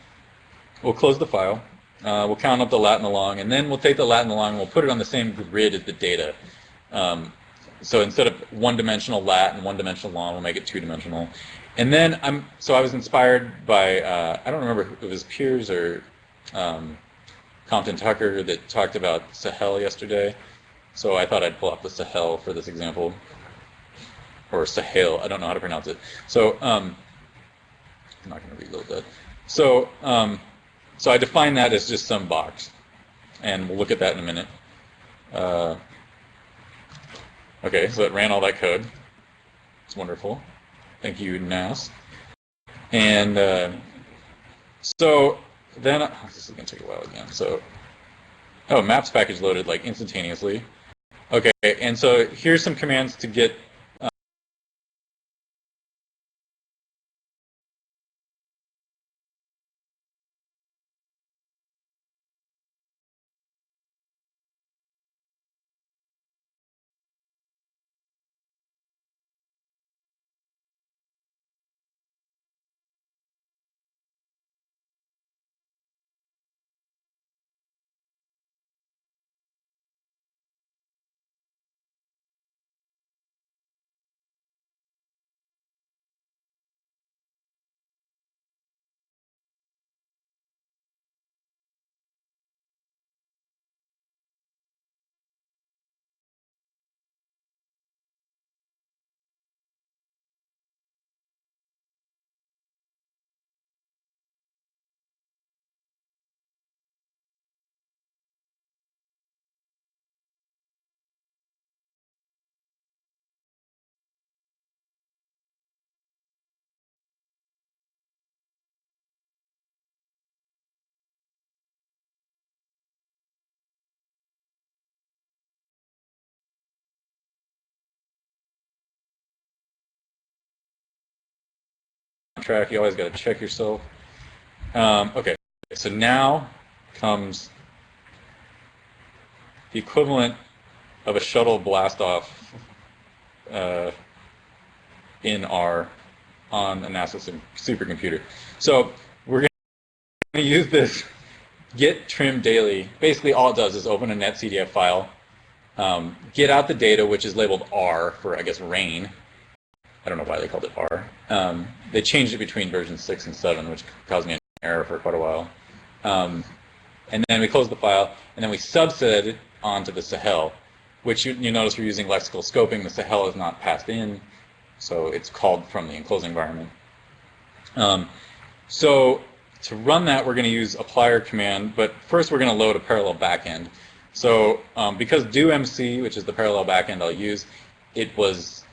B: we'll close the file. We'll count up the lat and the long, and then we'll take the lat and the long and we'll put it on the same grid as the data. So instead of one-dimensional lat and one-dimensional long, we'll make it 2-dimensional. And then I was inspired by, I don't remember if it was Piers or Compton Tucker that talked about Sahel yesterday. So I thought I'd pull up the Sahel for this example, or Sahel, I don't know how to pronounce it. So I'm not going to reload that. So so I define that as just some box, and we'll look at that in a minute. Okay, so it ran all that code. It's wonderful. Thank you, NAS. And so then, this is going to take a while again. So, maps package loaded like instantaneously. Okay, and so here's some commands to get track. You always got to check yourself. Okay, so now comes the equivalent of a shuttle blast off in R on a NASA supercomputer. So we're going to use this get trim daily. Basically, all it does is open a netcdf file, get out the data, which is labeled R for, I guess, rain. I don't know why they called it R. They changed it between versions 6 and 7, which caused me an error for quite a while. And then we close the file, and then we subset it onto the Sahel, which you notice we're using lexical scoping. The Sahel is not passed in, so it's called from the enclosing environment. So to run that, we're going to use applier command, but first we're going to load a parallel backend. So because doMC, which is the parallel backend I'll use, it was,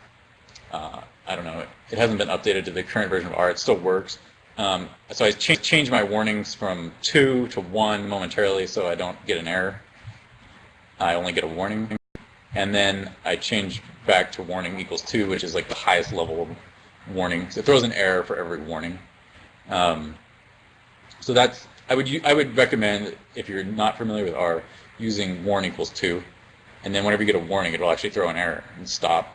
B: I don't know, it hasn't been updated to the current version of R. It still works. So I changed my warnings from 2 to 1 momentarily so I don't get an error. I only get a warning. And then I changed back to warning equals 2, which is like the highest level of warning. So it throws an error for every warning. So that's, I would recommend, if you're not familiar with R, using warn equals 2. And then whenever you get a warning, it'll actually throw an error and stop.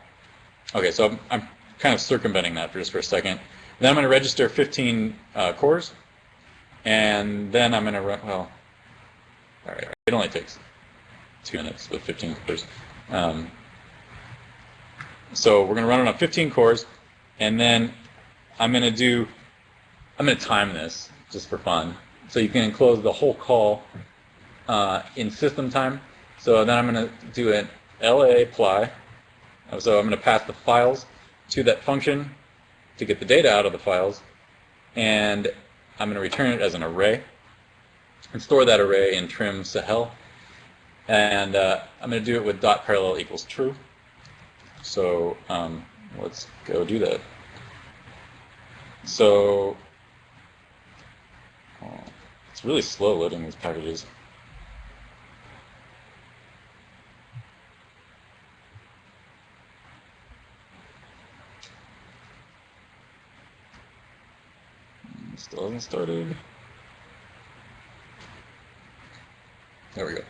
B: Okay, so I'm kind of circumventing that for a second. Then I'm going to register 15 cores. And then I'm going to run, well, all right, it only takes 2 minutes with 15 cores. So we're going to run it on 15 cores, and then I'm going to time this just for fun. So you can enclose the whole call in system time. So then I'm going to do an LA apply. So I'm going to pass the files to that function to get the data out of the files, and I'm going to return it as an array and store that array in trim Sahel. And I'm going to do it with dot parallel equals true. So let's go do that. So it's really slow loading these packages. Still hasn't started. There we go.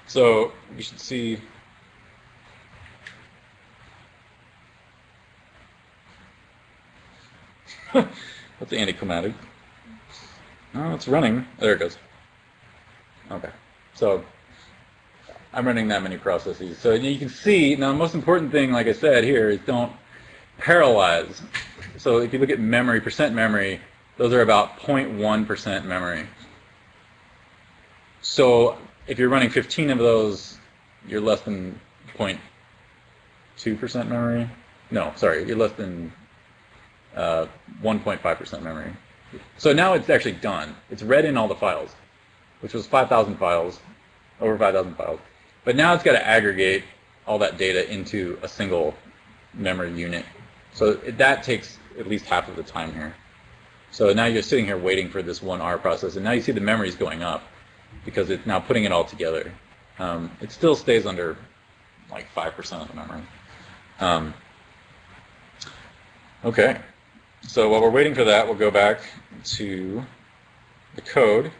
B: So you should see what's the anticlimactic? Oh, it's running. There it goes. Okay. So I'm running that many processes. So you can see, now the most important thing, like I said here, is don't parallelize. So if you look at memory, percent memory, those are about 0.1% memory. So if you're running 15 of those, you're less than 0.2% memory. No, sorry, you're less than 1.5% memory. So now it's actually done. It's read in all the files, which was 5,000 files, over 5,000 files. But now it's got to aggregate all that data into a single memory unit. So that takes at least half of the time here. So now you're sitting here waiting for this one R process, and now you see the memory's going up because it's now putting it all together. It still stays under like 5% of the memory. Okay, so while we're waiting for that, we'll go back to the code.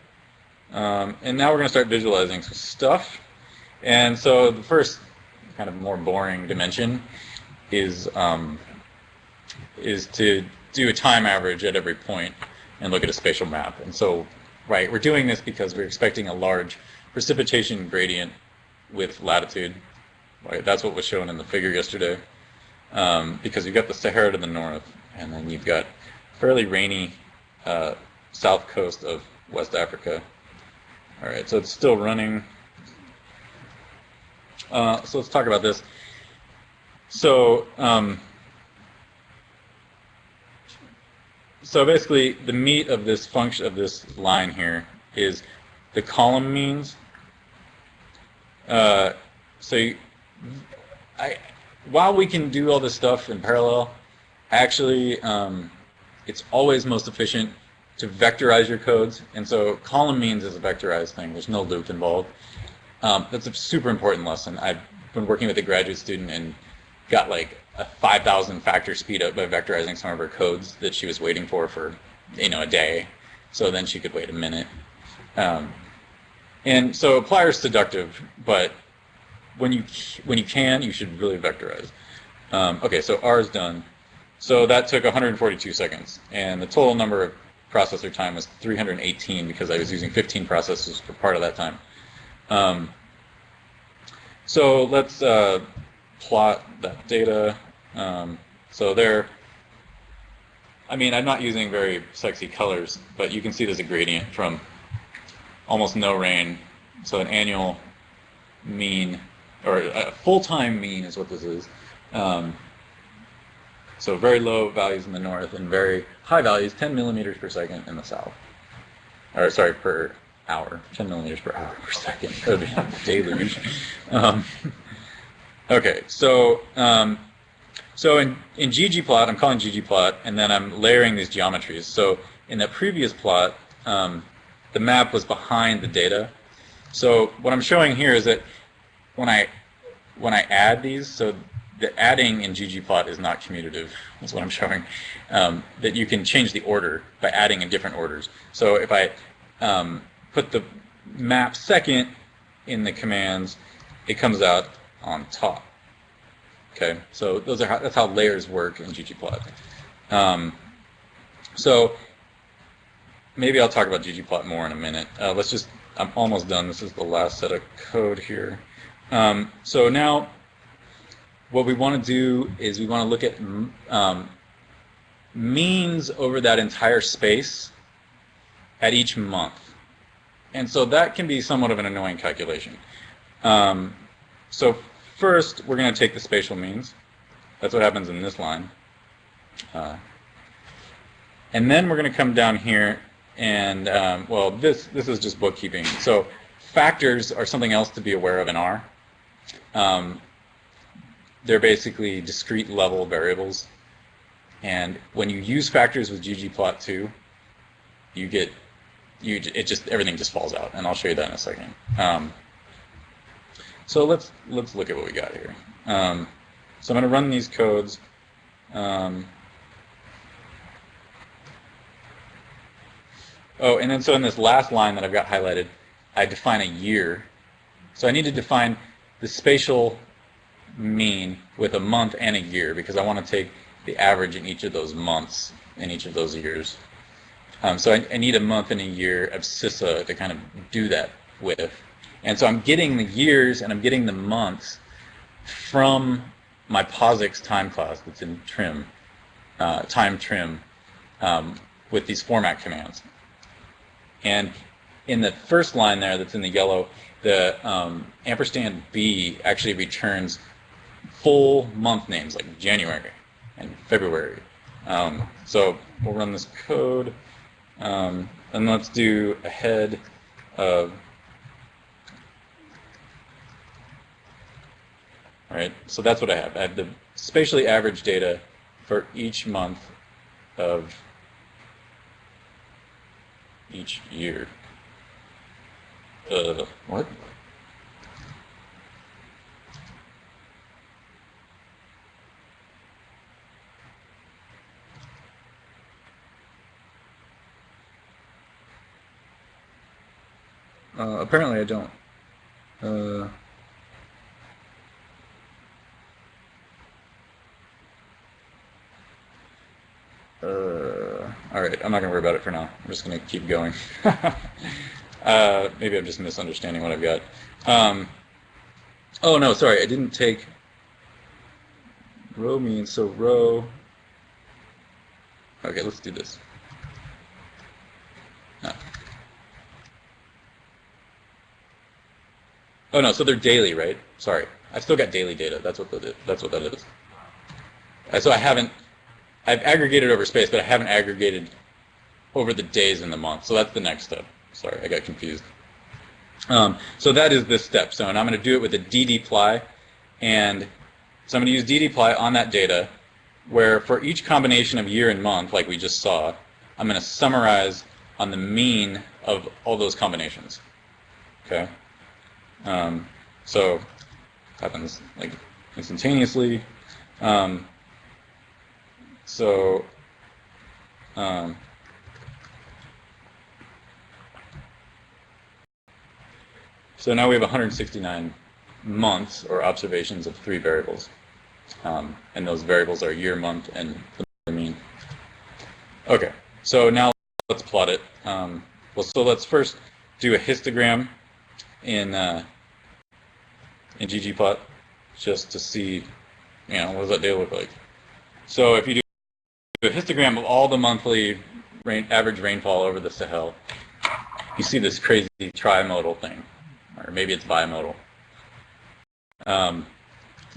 B: And now we're going to start visualizing some stuff. And so the first kind of more boring dimension is to do a time average at every point and look at a spatial map. And so, right, we're doing this because we're expecting a large precipitation gradient with latitude. Right, that's what was shown in the figure yesterday. Because you've got the Sahara to the north, and then you've got fairly rainy south coast of West Africa. All right, so it's still running. So let's talk about this. So, so basically, the meat of this function, of this line here, is the column means. While we can do all this stuff in parallel, actually, it's always most efficient to vectorize your codes. And so column means is a vectorized thing. There's no loop involved. That's a super important lesson. I've been working with a graduate student and got like a 5,000 factor speed up by vectorizing some of her codes that she was waiting for a day. So then she could wait a minute. And so apply is seductive, but when you can, you should really vectorize. Okay, so R is done. So that took 142 seconds, and the total number of processor time was 318 because I was using 15 processors for part of that time. So let's plot that data. So there, I mean, I'm not using very sexy colors, but you can see there's a gradient from almost no rain. So an annual mean, or a full-time mean is what this is. So very low values in the north and very high values, 10 millimeters per second in the south. Or sorry, per hour, 10 millimeters per hour per second. That would be a deluge. Okay, so in ggplot, I'm calling ggplot, and then I'm layering these geometries. So in the previous plot, the map was behind the data. So what I'm showing here is that when I add these, so the adding in ggplot is not commutative. That's what I'm showing. That you can change the order by adding in different orders. So if I put the map second in the commands, it comes out on top. Okay, so that's how layers work in ggplot. So maybe I'll talk about ggplot more in a minute. I'm almost done. This is the last set of code here. So now what we want to do is we want to look at means over that entire space at each month. And so that can be somewhat of an annoying calculation. So first, we're going to take the spatial means. That's what happens in this line. And then we're going to come down here and, well, this is just bookkeeping. So factors are something else to be aware of in R. They're basically discrete level variables. And when you use factors with ggplot2, everything just falls out. And I'll show you that in a second. So let's look at what we got here. So I'm going to run these codes. Oh, and then so in this last line that I've got highlighted, I define a year. So I need to define the spatial mean with a month and a year because I want to take the average in each of those months in each of those years. So I need a month and a year abscissa to kind of do that with. And so I'm getting the years and I'm getting the months from my POSIX time class that's in trim, time trim, with these format commands. And in the first line there that's in the yellow, the ampersand B actually returns full month names like January and February. So we'll run this code, and let's do a head of, all right, so that's what I have. I have the spatially average data for each month of each year. What? Apparently I don't. All right, I'm not going to worry about it for now. I'm just going to keep going. Maybe I'm just misunderstanding what I've got. Oh, no, sorry, I didn't take row means, so row. Okay, let's do this. No. Oh, no, so they're daily, right? Sorry, I've still got daily data. That's what that is. So I've aggregated over space, but I haven't aggregated over the days in the month. So that's the next step. Sorry, I got confused. So that is this step. So and I'm going to do it with a ddply. And so I'm going to use ddply on that data, where for each combination of year and month, like we just saw, I'm going to summarize on the mean of all those combinations. Okay? So it happens like instantaneously. So now we have 169 months or observations of 3 variables. And those variables are year, month, and the mean. Okay, so now let's plot it. Well, so let's first do a histogram in ggplot just to see, what does that data look like. So if you do a histogram of all the monthly average rainfall over the Sahel, you see this crazy trimodal thing, or maybe it's bimodal.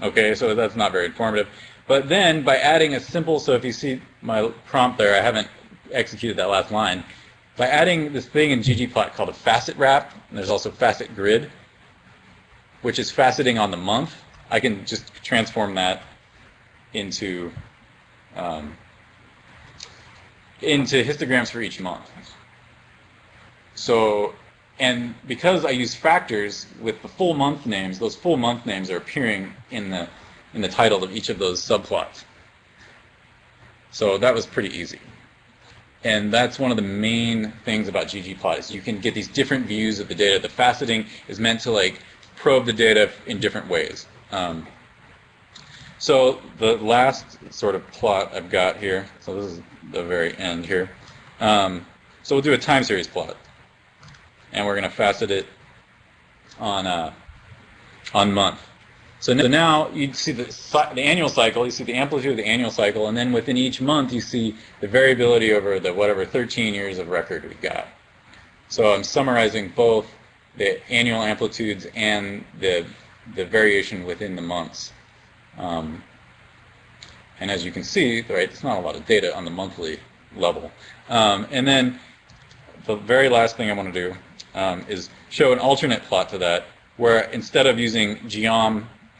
B: Okay, so that's not very informative. But then by adding a simple, so if you see my prompt there, I haven't executed that last line. If by adding this thing in ggplot called a facet wrap, and there's also facet grid, which is faceting on the month, I can just transform that into histograms for each month. So, and because I use factors with the full month names, those full month names are appearing in the title of each of those subplots. So that was pretty easy. And that's one of the main things about ggplot is you can get these different views of the data. The faceting is meant to like probe the data in different ways. So the last sort of plot I've got here, so this is the very end here. So we'll do a time series plot. And we're going to facet it on month. So now you see the annual cycle, you see the amplitude of the annual cycle, and then within each month you see the variability over the whatever 13 years of record we've got. So I'm summarizing both the annual amplitudes and the variation within the months. And as you can see, right, it's not a lot of data on the monthly level. And then the very last thing I want to do is show an alternate plot to that, where instead of using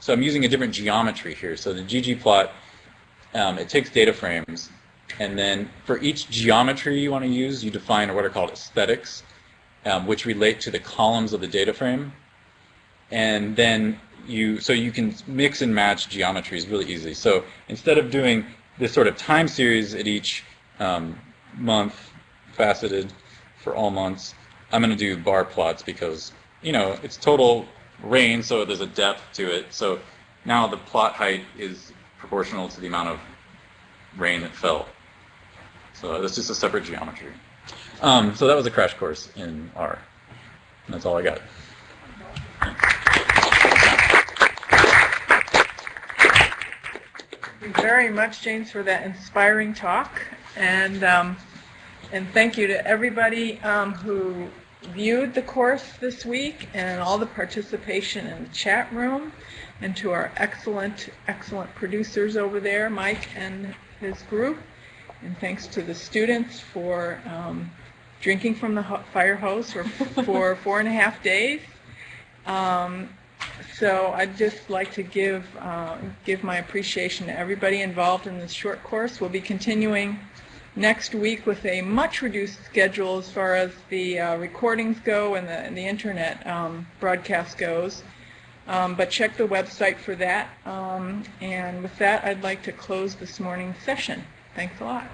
B: so I'm using a different geometry here. So the ggplot, it takes data frames, and then for each geometry you want to use, you define what are called aesthetics, which relate to the columns of the data frame. And then you can mix and match geometries really easily. So instead of doing this sort of time series at each month, faceted for all months, I'm going to do bar plots because, you know, it's total rain, so there's a depth to it. So now the plot height is proportional to the amount of rain that fell. So that's just a separate geometry. So that was a crash course in R. And that's all I got.
C: Thank you very much, James, for that inspiring talk. And thank you to everybody who viewed the course this week and all the participation in the chat room, and to our excellent producers over there, Mike and his group. And thanks to the students for drinking from the fire hose for 4.5 days. So I'd just like to give my appreciation to everybody involved in this short course. We'll be continuing next week with a much reduced schedule as far as the recordings go and the internet broadcast goes. But check the website for that. And with that, I'd like to close this morning's session. Thanks a lot.